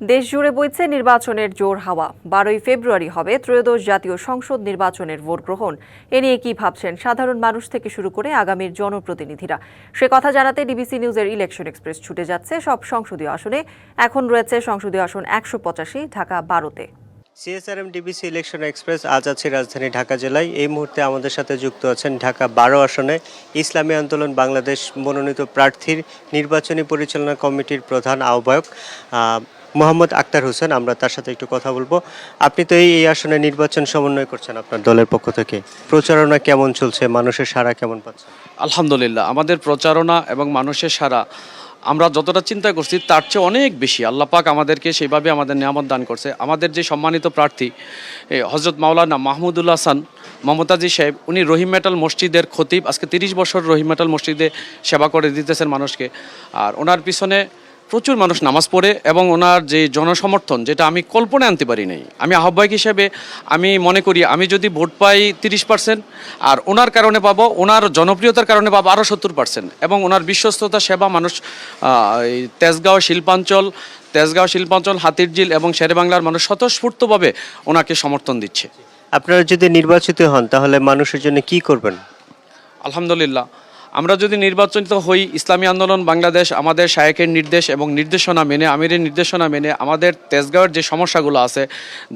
দেশজুড়ে বইছে নির্বাচনের জোর হাওয়া। 12ই ফেব্রুয়ারি হবে ত্রয়োদশ জাতীয় সংসদ নির্বাচনের ভোট গ্রহণ। এ নিয়ে কি ভাবছেন সাধারণ মানুষ থেকে শুরু করে আগামীর জনপ্রতিনিধিরা? সে কথা জানাতে ডিবিসি নিউজের ইলেকশন এক্সপ্রেস ছুটে যাচ্ছে সব সংসদীয় আসনে। এখন রয়েছে সংসদীয় আসন 185, ঢাকা 12তে। সিএসআরএম ডিবিসি ইলেকশন এক্সপ্রেস আজ আছে রাজধানী ঢাকা জেলায়। এই মুহূর্তে আমাদের সাথে যুক্ত আছেন ঢাকা 12 আসনে ইসলামী আন্দোলন বাংলাদেশ মনোনীত প্রার্থীর নির্বাচনী পরিচালনা কমিটির প্রধান আহ্বায়ক মোহাম্মদ আক্তার হোসেন। আমরা তার সাথে একটু কথা বলবো। আপনি তো এই আসনে নির্বাচন সমন্বয় করছেন আপনার দলের পক্ষ থেকে, প্রচারণা কেমন চলছে, মানুষের সাড়া কেমন পাচ্ছে? আলহামদুলিল্লাহ, আমাদের প্রচারণা এবং মানুষের সাড়া আমরা যতটা চিন্তা করছি তার চেয়ে অনেক বেশি। আল্লাহ পাক আমাদেরকে সেইভাবে আমাদের নিয়ামত দান করছে। আমাদের যে সম্মানিত প্রার্থী হজরত মাওলানা মাহমুদুল হাসান মমতাজি সাহেব, উনি রহিম মেটাল মসজিদের খতিব। আজকে 30 বছর রহিম মেটাল মসজিদে সেবা করে দিতেছেন মানুষকে। আর ওনার পিছনে প্রচুর মানুষ নামাজ পড়ে এবং ওনার যে জনসমর্থন, যেটা আমি কল্পনায় আনতে পারি নাই। আমি আহ্বায়ক হিসেবে আমি মনে করি আমি যদি ভোট পাই 30%, আর ওনার কারণে পাবো, ওনার জনপ্রিয়তার কারণে পাবো আরও 70%, এবং ওনার বিশ্বস্ততা সেবা মানুষ তেজগাঁও শিল্পাঞ্চল, হাতিরঝিল এবং শেরেবাংলার মানুষ স্বতঃস্ফূর্তভাবে ওনাকে সমর্থন দিচ্ছে। আপনারা যদি নির্বাচিত হন তাহলে মানুষের জন্য কি করবেন? আলহামদুলিল্লাহ, আমরা যদি নির্বাচিত হই, ইসলামী আন্দোলন বাংলাদেশ আমাদের শায়েখের নির্দেশ এবং নির্দেশনা মেনে, আমিরের নির্দেশনা মেনে আমাদের তেজগাঁওয়ের যে সমস্যাগুলো আছে,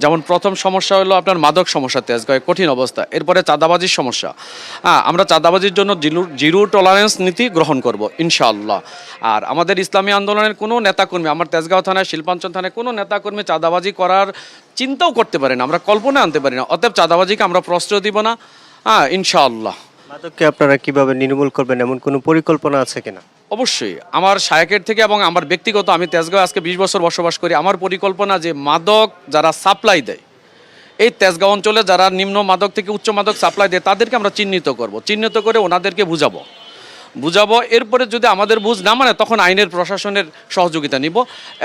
যেমন প্রথম সমস্যা হলো আপনার মাদক সমস্যা, তেজগাঁওয়ে কঠিন অবস্থা। এরপরে চাঁদাবাজির সমস্যা। আমরা চাঁদাবাজির জন্য জিরো টলারেন্স নীতি গ্রহণ করব ইনশাআল্লাহ। আর আমাদের ইসলামী আন্দোলনের কোনো নেতাকর্মী, আমার তেজগাঁও থানায়, শিল্পাঞ্চল থানায় কোনো নেতাকর্মী চাঁদাবাজি করার চিন্তাও করতে পারে না, আমরা কল্পনা আনতে পারি না। অতএব চাঁদাবাজিকে আমরা প্রশ্রয় দিব না ইনশাআল্লাহ। মাদককে আপনারা কিভাবে নির্মূল করবেন, এমন কোনো পরিকল্পনা আছে কিনা? অবশ্যই আমার শায়েকের থেকে এবং আমার ব্যক্তিগত, আমি তেজগাঁও আজকে 20 বছর বসবাস করি। আমার পরিকল্পনা যে মাদক যারা সাপ্লাই দেয়, এই তেজগাঁও অঞ্চলে যারা নিম্ন মাদক থেকে উচ্চ মাদক সাপ্লাই দেয়, তাদেরকে আমরা চিহ্নিত করব। চিহ্নিত করে ওনাদেরকে বুঝাবো। এরপরে যদি আমাদের বুঝ না মানে, তখন আইনের প্রশাসনের সহযোগিতা নিব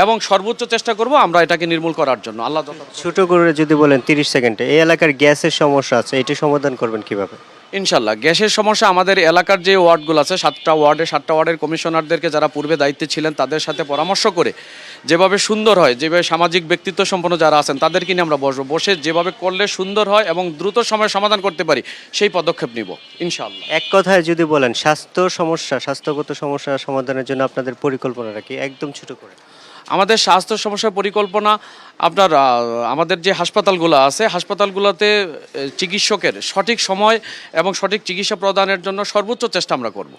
এবং সর্বোচ্চ চেষ্টা করব আমরা এটাকে নির্মূল করার জন্য। আল্লাহ ছোট করে যদি বলেন 30 সেকেন্ডে, এই এলাকার গ্যাসের সমস্যা আছে, এটি সমাধান করবেন কিভাবে? ইনশাল্লাহ, গ্যাসের সমস্যা আমাদের এলাকার যে ওয়ার্ডগুলো আছে, 7টা ওয়ার্ডের কমিশনারদেরকে যারা পূর্বে দায়িত্বে ছিলেন তাদের সাথে পরামর্শ করে যেভাবে সুন্দর হয়, যেভাবে সামাজিক ব্যক্তিত্ব সম্পন্ন যারা আছেন তাদেরকে নিয়ে আমরা বসে যেভাবে করলে সুন্দর হয় এবং দ্রুত সময়ে সমাধান করতে পারি সেই পদক্ষেপ নিব ইনশাআল্লাহ। এক কথায় যদি বলেন, স্বাস্থ্যগত সমস্যা সমাধানের জন্য আপনাদের পরিকল্পনাটা কি, একদম ছোট করে? আমাদের স্বাস্থ্য সমস্যার পরিকল্পনা, আপনার আমাদের যে হাসপাতালগুলো আছে, হাসপাতালগুলোতে চিকিৎসকের সঠিক সময় এবং সঠিক চিকিৎসা প্রদানের জন্য সর্বোচ্চ চেষ্টা আমরা করব।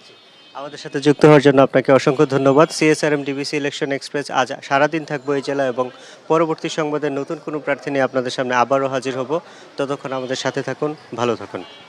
আমাদের সাথে যুক্ত হওয়ার জন্য আপনাকে অসংখ্য ধন্যবাদ। সিএসআরএম ডিবিসি ইলেকশন এক্সপ্রেস আজ সারাদিন থাকবো এই জেলা, এবং পরবর্তী সংবাদে নতুন কোনো প্রার্থী নিয়ে আপনাদের সামনে আবারও হাজির হব। ততক্ষণ আমাদের সাথে থাকুন, ভালো থাকুন।